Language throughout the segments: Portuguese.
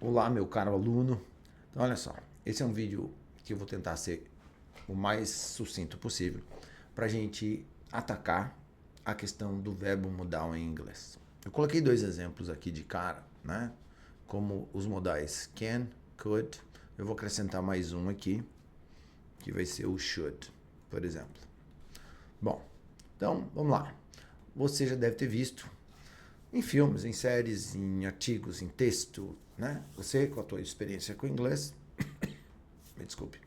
Olá, meu caro aluno. Então, olha só, esse é um vídeo que eu vou tentar ser o mais sucinto possível para a gente atacar a questão do verbo modal em inglês. Eu coloquei dois exemplos aqui de cara, né? Como os modais can, could. Eu vou acrescentar mais um aqui, que vai ser o should, por exemplo. Bom, então, vamos lá. Você já deve ter visto em filmes, em séries, em artigos, em texto, né? Você, com a tua experiência com o inglês, me desculpe,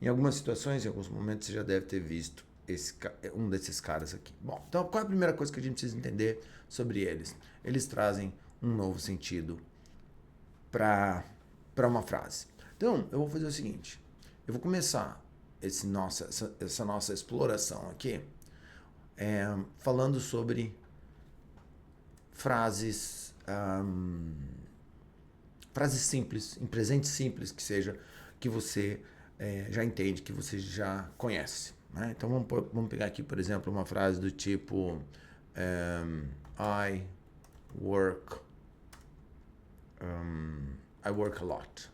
em algumas situações, em alguns momentos, você já deve ter visto um desses caras aqui. Bom, então qual é a primeira coisa que a gente precisa entender sobre eles? Eles trazem um novo sentido para uma frase. Então, eu vou fazer o seguinte, eu vou começar essa nossa exploração aqui falando sobre frases simples, em presente simples, que seja, que você já entende, que você já conhece. Né? Então vamos pegar aqui, por exemplo, uma frase do tipo I work I work a lot.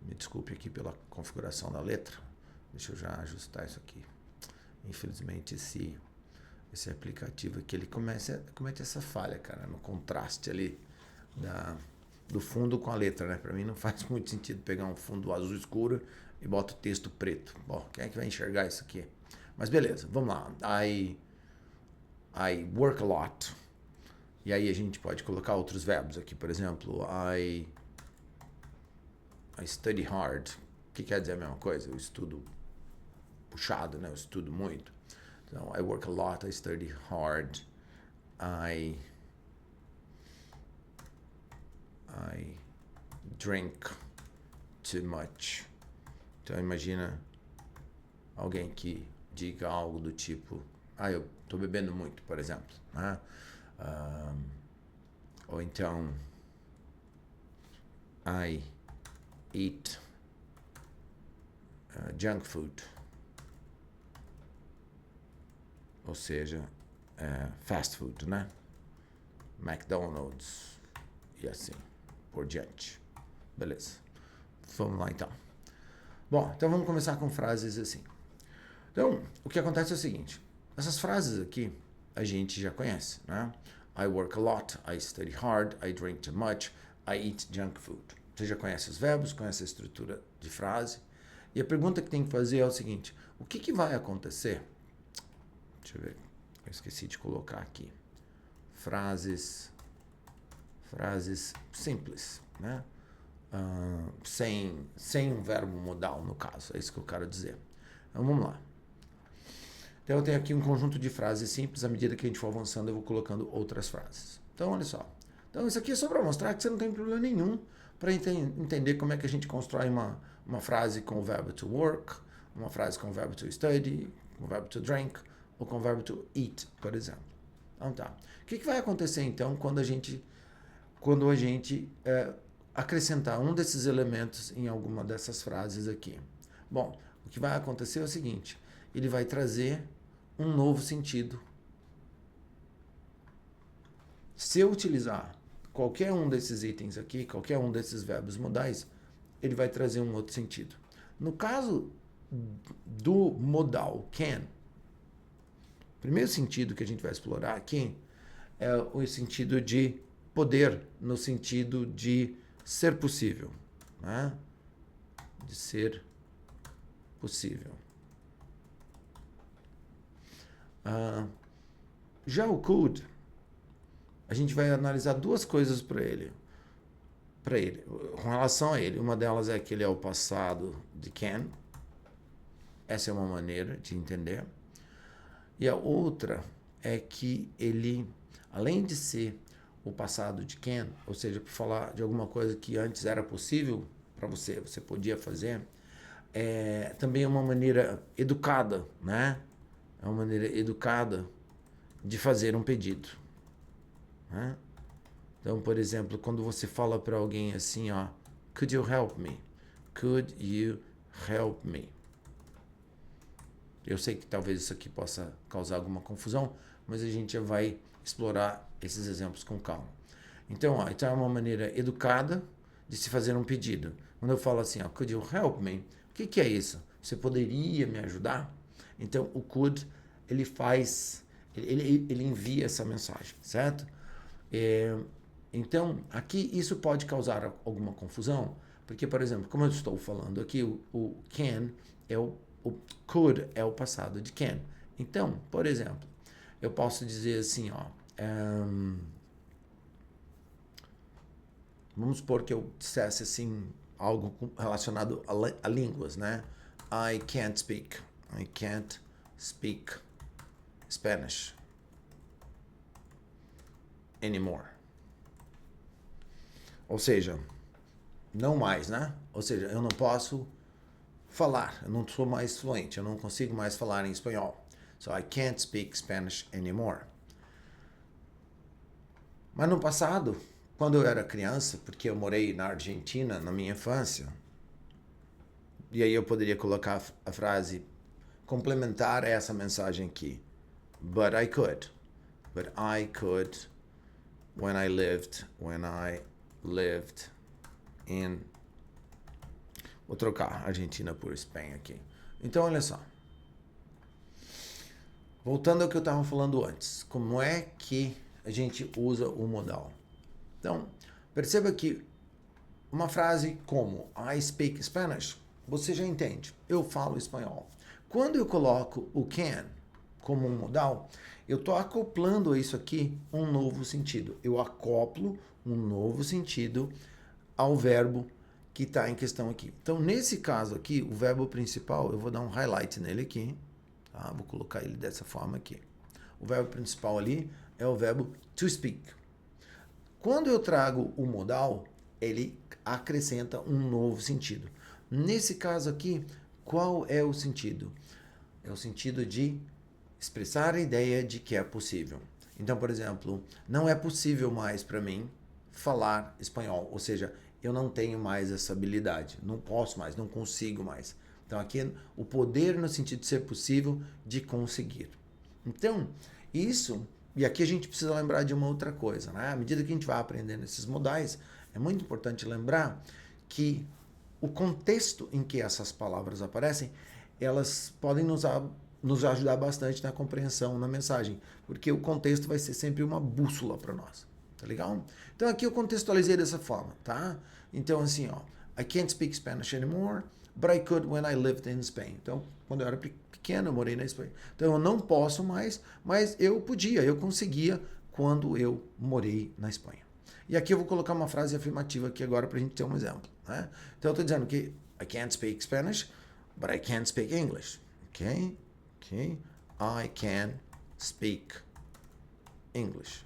Me desculpe aqui pela configuração da letra. Deixa eu já ajustar isso aqui. Infelizmente esse aplicativo aqui, ele comete essa falha, cara, no contraste ali do fundo com a letra, né? Para mim não faz muito sentido pegar um fundo azul escuro e bota o texto preto. Bom, quem é que vai enxergar isso aqui? Mas beleza, vamos lá. I work a lot. E aí a gente pode colocar outros verbos aqui, por exemplo, I study hard, que quer dizer a mesma coisa, eu estudo puxado, né? Eu estudo muito. Então, I work a lot, I study hard, I drink too much. Então, imagina alguém que diga algo do tipo, eu estou bebendo muito, por exemplo. Né? Ou então, I eat junk food. Ou seja, fast food, né? McDonald's e assim por diante. Beleza. Vamos lá então. Bom, então vamos começar com frases assim. Então, o que acontece é o seguinte. Essas frases aqui a gente já conhece, né? I work a lot, I study hard, I drink too much, I eat junk food. Você já conhece os verbos, conhece a estrutura de frase. E a pergunta que tem que fazer é o seguinte. O que vai acontecer? Deixa eu ver. Eu esqueci de colocar aqui. Frases simples, né? Sem um verbo modal, no caso. É isso que eu quero dizer. Então, vamos lá. Então, eu tenho aqui um conjunto de frases simples. À medida que a gente for avançando, eu vou colocando outras frases. Então, olha só. Então, isso aqui é só para mostrar que você não tem problema nenhum para entender como é que a gente constrói uma frase com o verbo to work, uma frase com o verbo to study, com o verbo to drink, ou com o verbo to eat, por exemplo. Então, tá. O que vai acontecer, então, quando a gente acrescentar um desses elementos em alguma dessas frases aqui? Bom, o que vai acontecer é o seguinte, ele vai trazer um novo sentido. Se eu utilizar qualquer um desses itens aqui, qualquer um desses verbos modais, ele vai trazer um outro sentido. No caso do modal can, o primeiro sentido que a gente vai explorar aqui é o sentido de poder, no sentido de ser possível. Né? De ser possível. Já o could, a gente vai analisar duas coisas para ele, com relação a ele. Uma delas é que ele é o passado de can. Essa é uma maneira de entender. E a outra é que ele, além de ser o passado de can, ou seja, para falar de alguma coisa que antes era possível para você podia fazer, também é uma maneira educada, né? É uma maneira educada de fazer um pedido. Né? Então, por exemplo, quando você fala para alguém assim, ó, could you help me? Could you help me? Eu sei que talvez isso aqui possa causar alguma confusão, mas a gente já vai explorar esses exemplos com calma. Então, então é uma maneira educada de se fazer um pedido. Quando eu falo assim, could you help me? O que é isso? Você poderia me ajudar? Então, o could, ele faz, ele envia essa mensagem, certo? Então, aqui isso pode causar alguma confusão, porque, por exemplo, como eu estou falando aqui, o can o could é o passado de can. Então, por exemplo, eu posso dizer assim, vamos supor que eu dissesse assim, algo relacionado a línguas, né? I can't speak Spanish anymore. Ou seja, não mais, né? Ou seja, eu não posso falar, eu não sou mais fluente, eu não consigo mais falar em espanhol. So I can't speak Spanish anymore. Mas no passado, quando eu era criança, porque eu morei na Argentina na minha infância, e aí eu poderia colocar a frase complementar essa mensagem aqui. But I could when I lived in... Vou trocar Argentina por Espanha aqui. Então, olha só. Voltando ao que eu estava falando antes. Como é que a gente usa o modal? Então, perceba que uma frase como I speak Spanish, você já entende. Eu falo espanhol. Quando eu coloco o can como um modal, eu estou acoplando a isso aqui um novo sentido. Eu acoplo um novo sentido ao verbo que está em questão aqui. Então, nesse caso aqui, o verbo principal, eu vou dar um highlight nele aqui, tá? Vou colocar ele dessa forma aqui. O verbo principal ali é o verbo to speak. Quando eu trago o modal, ele acrescenta um novo sentido. Nesse caso aqui, qual é o sentido? É o sentido de expressar a ideia de que é possível. Então, por exemplo, não é possível mais para mim falar espanhol, ou seja, eu não tenho mais essa habilidade, não posso mais, não consigo mais. Então aqui o poder no sentido de ser possível, de conseguir. Então, isso, e aqui a gente precisa lembrar de uma outra coisa, né? À medida que a gente vai aprendendo esses modais, é muito importante lembrar que o contexto em que essas palavras aparecem, elas podem nos ajudar bastante na compreensão, na mensagem, porque o contexto vai ser sempre uma bússola para nós. Tá legal? Então aqui eu contextualizei dessa forma, tá? Então assim, I can't speak Spanish anymore, but I could when I lived in Spain. Então, quando eu era pequeno, eu morei na Espanha. Então eu não posso mais, mas eu podia, eu conseguia quando eu morei na Espanha. E aqui eu vou colocar uma frase afirmativa aqui agora pra gente ter um exemplo, né? Então eu tô dizendo que I can't speak Spanish, but I can speak English. Okay? I can speak English.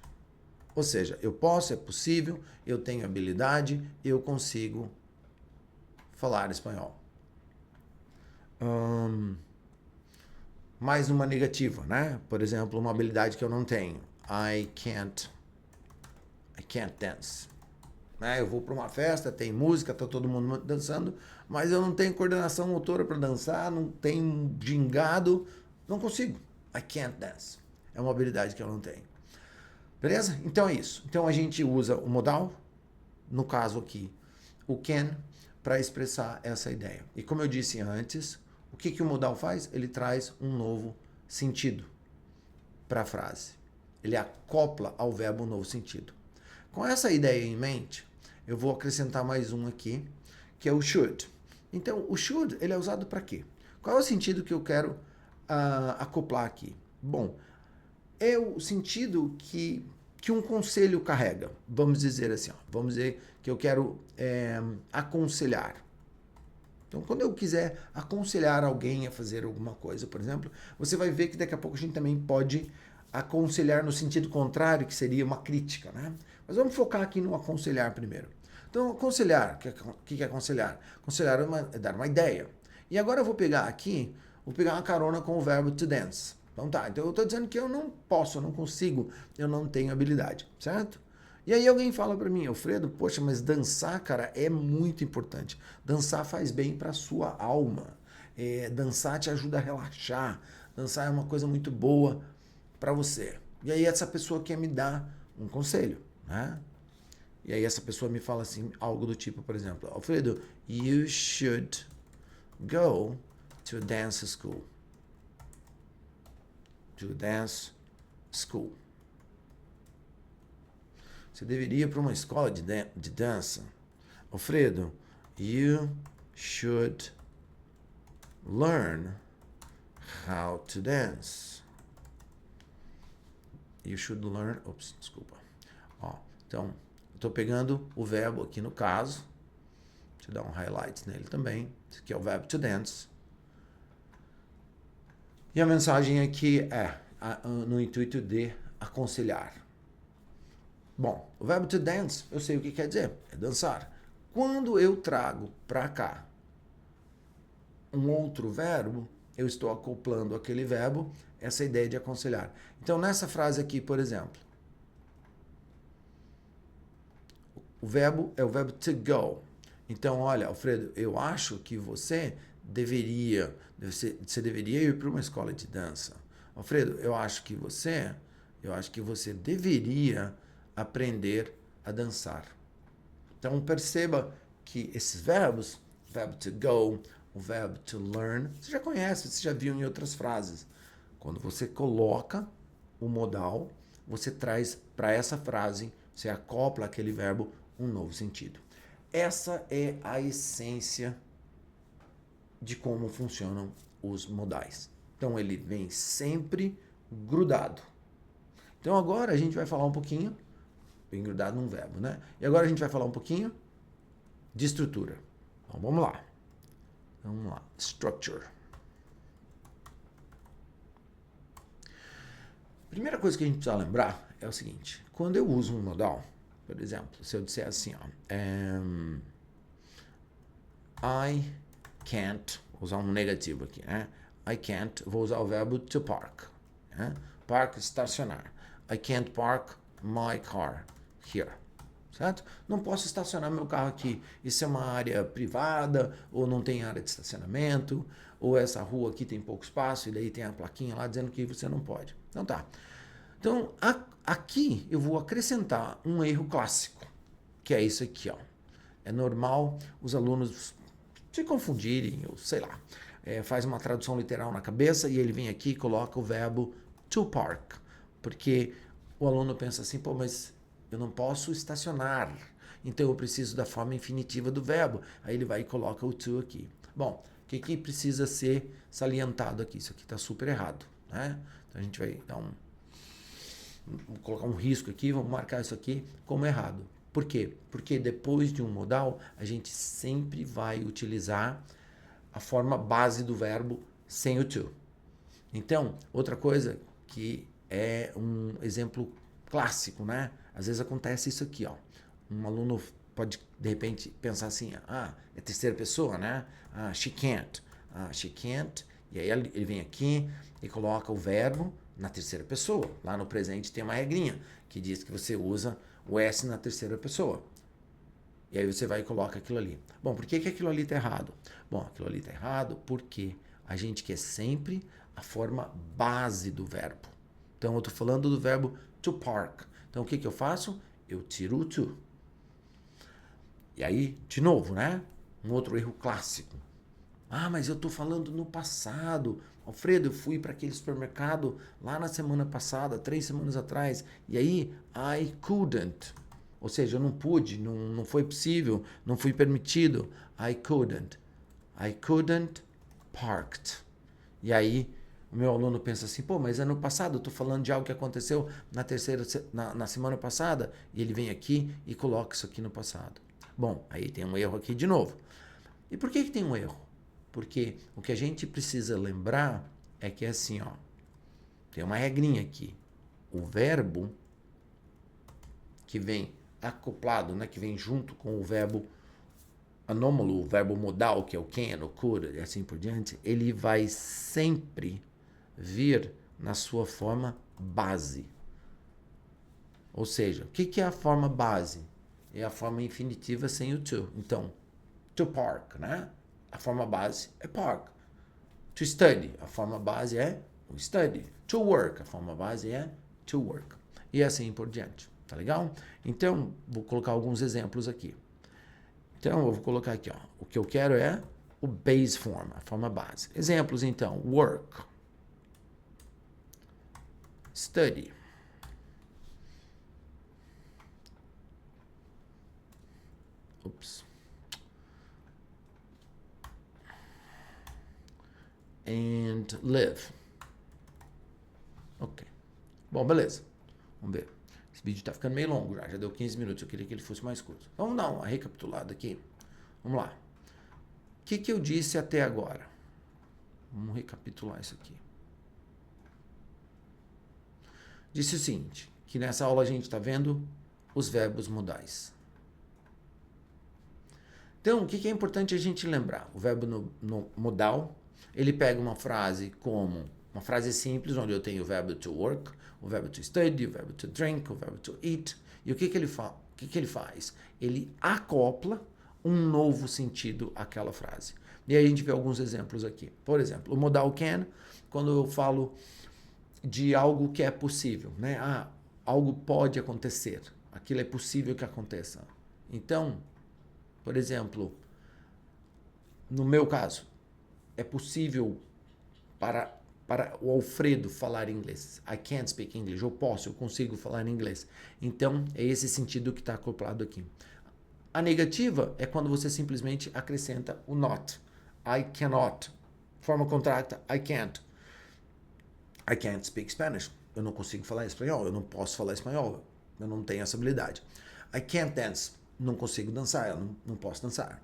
Ou seja, eu posso, é possível, eu tenho habilidade, eu consigo falar espanhol. Mais uma negativa, né? Por exemplo, uma habilidade que eu não tenho. I can't dance. Né? Eu vou para uma festa, tem música, tá todo mundo dançando, mas eu não tenho coordenação motora para dançar, não tenho gingado, não consigo. I can't dance. É uma habilidade que eu não tenho. Beleza? Então é isso. Então a gente usa o modal, no caso aqui, o can, para expressar essa ideia. E como eu disse antes, o que o modal faz? Ele traz um novo sentido para a frase. Ele acopla ao verbo um novo sentido. Com essa ideia em mente, eu vou acrescentar mais um aqui, que é o should. Então, o should, ele é usado para quê? Qual é o sentido que eu quero acoplar aqui? Bom, é o sentido que um conselho carrega. Vamos dizer assim, vamos dizer que eu quero aconselhar. Então, quando eu quiser aconselhar alguém a fazer alguma coisa, por exemplo, você vai ver que daqui a pouco a gente também pode aconselhar no sentido contrário, que seria uma crítica, né? Mas vamos focar aqui no aconselhar primeiro. Então, aconselhar, o que é aconselhar? Aconselhar é dar uma ideia. E agora eu vou pegar uma carona com o verbo to dance. Então tá, então eu estou dizendo que eu não posso, eu não consigo, eu não tenho habilidade, certo? E aí alguém fala para mim, Alfredo, poxa, mas dançar, cara, é muito importante. Dançar faz bem para sua alma. Dançar te ajuda a relaxar. Dançar é uma coisa muito boa para você. E aí essa pessoa quer me dar um conselho, né? E aí essa pessoa me fala assim, algo do tipo, por exemplo, Alfredo, you should go to a dance school. To a dance school. Você deveria ir para uma escola de dança. Alfredo, you should learn how to dance. You should learn... Ops, desculpa. Ó, então, estou pegando o verbo aqui no caso. Deixa eu dar um highlight nele também. Esse aqui é o verbo to dance. E a mensagem aqui é no intuito de aconselhar. Bom, o verbo to dance, eu sei o que quer dizer. É dançar. Quando eu trago para cá um outro verbo, eu estou acoplando aquele verbo, essa ideia de aconselhar. Então, nessa frase aqui, por exemplo, o verbo é o verbo to go. Então, olha, Alfredo, eu acho que você deveria ir para uma escola de dança. Alfredo, eu acho que você deveria aprender a dançar. Então, perceba que esses verbos, o verbo to go, o verbo to learn, você já conhece, você já viu em outras frases. Quando você coloca o modal, você traz para essa frase, você acopla aquele verbo um novo sentido. Essa é a essência de como funcionam os modais. Então, ele vem sempre grudado. Então, agora a gente vai falar um pouquinho, bem grudado num verbo, né? E agora a gente vai falar um pouquinho de estrutura. Então, vamos lá. Vamos lá. Structure. Primeira coisa que a gente precisa lembrar é o seguinte. Quando eu uso um modal, por exemplo, se eu disser assim, ó, I can't, vou usar um negativo aqui, né? I can't, vou usar o verbo to park. Né? Park, estacionar. I can't park my car here. Certo? Não posso estacionar meu carro aqui. Isso é uma área privada, ou não tem área de estacionamento, ou essa rua aqui tem pouco espaço, e daí tem a plaquinha lá dizendo que você não pode. Então tá. Então, aqui eu vou acrescentar um erro clássico, que é isso aqui, ó. É normal os alunos se confundirem, ou sei lá, faz uma tradução literal na cabeça e ele vem aqui e coloca o verbo to park, porque o aluno pensa assim, pô, mas eu não posso estacionar, então eu preciso da forma infinitiva do verbo. Aí ele vai e coloca o to aqui. Bom, o que precisa ser salientado aqui? Isso aqui está super errado, né? Então a gente vai dar vou colocar um risco aqui, vamos marcar isso aqui como errado. Por quê? Porque depois de um modal, a gente sempre vai utilizar a forma base do verbo sem o to. Então, outra coisa que é um exemplo clássico, né? Às vezes acontece isso aqui, ó. Um aluno pode, de repente, pensar assim, é terceira pessoa, né? She can't. She can't. E aí ele vem aqui e coloca o verbo na terceira pessoa. Lá no presente tem uma regrinha que diz que você usa o S na terceira pessoa. E aí você vai e coloca aquilo ali. Bom, por que aquilo ali está errado? Bom, aquilo ali está errado porque a gente quer sempre a forma base do verbo. Então, eu estou falando do verbo to park. Então, o que eu faço? Eu tiro o to. E aí, de novo, né? Um outro erro clássico. Mas eu estou falando no passado. Alfredo, eu fui para aquele supermercado lá na semana passada, 3 semanas atrás, e aí, I couldn't. Ou seja, eu não pude, não foi possível, não foi permitido. I couldn't. I couldn't parked. E aí, o meu aluno pensa assim, pô, mas é no passado, eu estou falando de algo que aconteceu na semana passada, e ele vem aqui e coloca isso aqui no passado. Bom, aí tem um erro aqui de novo. E por que tem um erro? Porque o que a gente precisa lembrar é que é assim, ó, tem uma regrinha aqui. O verbo que vem acoplado, né, que vem junto com o verbo anômalo, o verbo modal, que é o can, o could, e assim por diante, ele vai sempre vir na sua forma base. Ou seja, o que é a forma base? É a forma infinitiva sem o to. Então, to park, né? A forma base é park. To study, a forma base é study. To work, a forma base é to work. E assim por diante. Tá legal? Então, vou colocar alguns exemplos aqui. Então, eu vou colocar aqui, ó. O que eu quero é o base form, a forma base. Exemplos, então. Work. Study. Oops. And live. Ok. Bom, beleza. Vamos ver. Esse vídeo está ficando meio longo já deu 15 minutos, eu queria que ele fosse mais curto. Então, vamos dar uma recapitulada aqui. Vamos lá. O que eu disse até agora? Vamos recapitular isso aqui. Disse o seguinte, que nessa aula a gente está vendo os verbos modais. Então, o que é importante a gente lembrar? O verbo no modal, ele pega uma frase como uma frase simples, onde eu tenho o verbo to work, o verbo to study, o verbo to drink, o verbo to eat. E o que ele faz? Ele acopla um novo sentido àquela frase. E aí a gente vê alguns exemplos aqui. Por exemplo, o modal can, quando eu falo de algo que é possível, né? Ah, algo pode acontecer. Aquilo é possível que aconteça. Então, por exemplo, no meu caso, é possível para o Alfredo falar inglês. I can't speak English. Eu consigo falar inglês. Então, é esse sentido que está acoplado aqui. A negativa é quando você simplesmente acrescenta o not. I cannot. Forma contracta, I can't. I can't speak Spanish. Eu não consigo falar espanhol. Eu não posso falar espanhol. Eu não tenho essa habilidade. I can't dance. Não consigo dançar. Eu não posso dançar.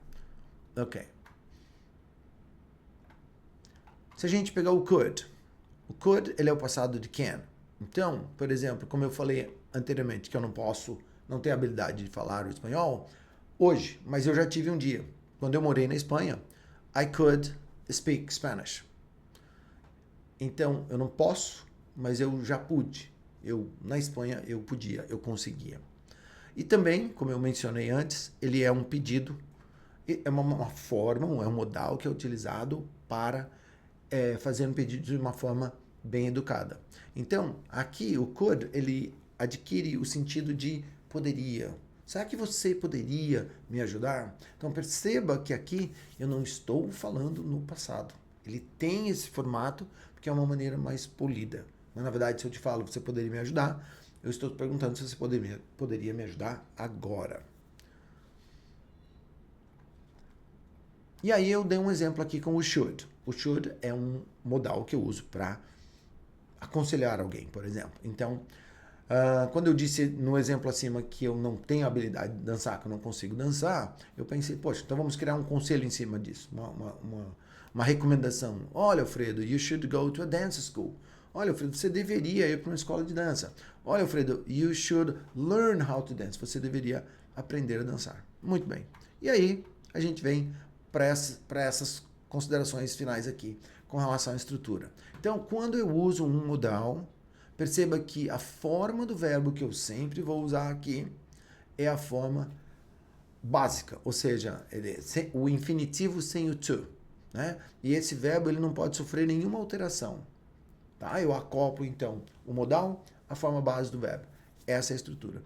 Ok. Se a gente pegar o could ele é o passado de can. Então, por exemplo, como eu falei anteriormente, que eu não tenho habilidade de falar o espanhol, hoje, mas eu já tive um dia. Quando eu morei na Espanha, I could speak Spanish. Então, eu não posso, mas eu já pude. Na Espanha, eu podia, eu conseguia. E também, como eu mencionei antes, ele é um pedido, é uma forma, é um modal que é utilizado para fazer um pedido de uma forma bem educada. Então, aqui o could, ele adquire o sentido de poderia. Será que você poderia me ajudar? Então, perceba que aqui eu não estou falando no passado. Ele tem esse formato porque é uma maneira mais polida. Mas, na verdade, se eu te falo, você poderia me ajudar, eu estou te perguntando se você poderia me ajudar agora. E aí eu dei um exemplo aqui com o should. O should é um modal que eu uso para aconselhar alguém, por exemplo. Então, quando eu disse no exemplo acima que eu não tenho habilidade de dançar, que eu não consigo dançar, eu pensei, poxa, então vamos criar um conselho em cima disso, uma recomendação. Olha, Alfredo, you should go to a dance school. Olha, Alfredo, você deveria ir para uma escola de dança. Olha, Alfredo, you should learn how to dance. Você deveria aprender a dançar. Muito bem. E aí, a gente vem para essas considerações finais aqui com relação à estrutura. Então, quando eu uso um modal, perceba que a forma do verbo que eu sempre vou usar aqui é a forma básica, ou seja, o infinitivo sem o to, né? E esse verbo ele não pode sofrer nenhuma alteração. Tá? Eu acoplo, então, o modal, a forma base do verbo. Essa é a estrutura.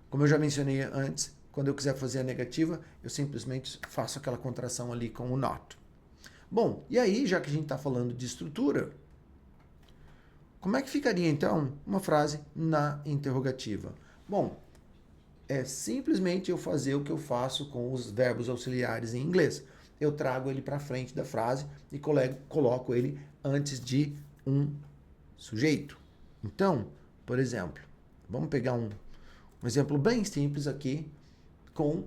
Como eu já mencionei antes, quando eu quiser fazer a negativa, eu simplesmente faço aquela contração ali com o not. Bom, e aí, já que a gente está falando de estrutura, como é que ficaria, então, uma frase na interrogativa? Bom, é simplesmente eu fazer o que eu faço com os verbos auxiliares em inglês. Eu trago ele para frente da frase e coloco ele antes de um sujeito. Então, por exemplo, vamos pegar um exemplo bem simples aqui com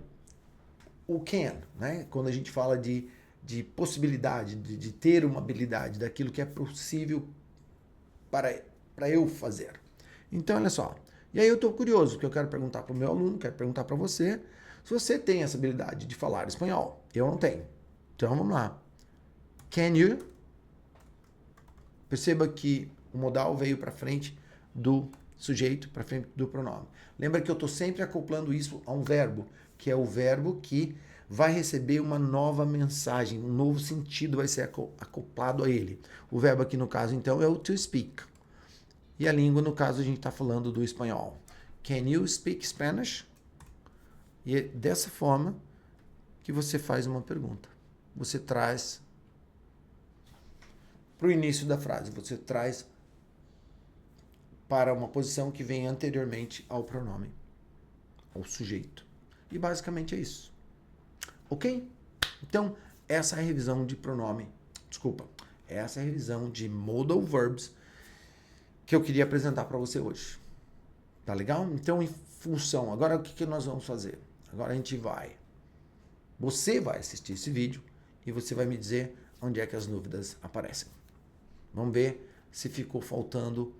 o can, né? Quando a gente fala de possibilidade, de ter uma habilidade, daquilo que é possível para eu fazer. Então, olha só. E aí eu estou curioso, porque eu quero perguntar para o meu aluno, quero perguntar para você, se você tem essa habilidade de falar espanhol. Eu não tenho. Então, vamos lá. Can you? Perceba que o modal veio para frente do sujeito, para frente do pronome. Lembra que eu estou sempre acoplando isso a um verbo, que é o verbo que vai receber uma nova mensagem, um novo sentido vai ser acoplado a ele. O verbo aqui no caso, então, é o to speak. E a língua, no caso, a gente está falando do espanhol. Can you speak Spanish? E é dessa forma que você faz uma pergunta. Você traz para o início da frase, você traz para uma posição que vem anteriormente ao pronome, ao sujeito. E basicamente é isso. Ok? Então, essa é a revisão de pronome. Desculpa. Essa é a revisão de modal verbs que eu queria apresentar para você hoje. Tá legal? Então, em função... Agora, o que nós vamos fazer? Agora a gente vai... Você vai assistir esse vídeo e você vai me dizer onde é que as dúvidas aparecem. Vamos ver se ficou faltando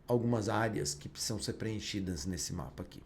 algumas áreas que precisam ser preenchidas nesse mapa aqui.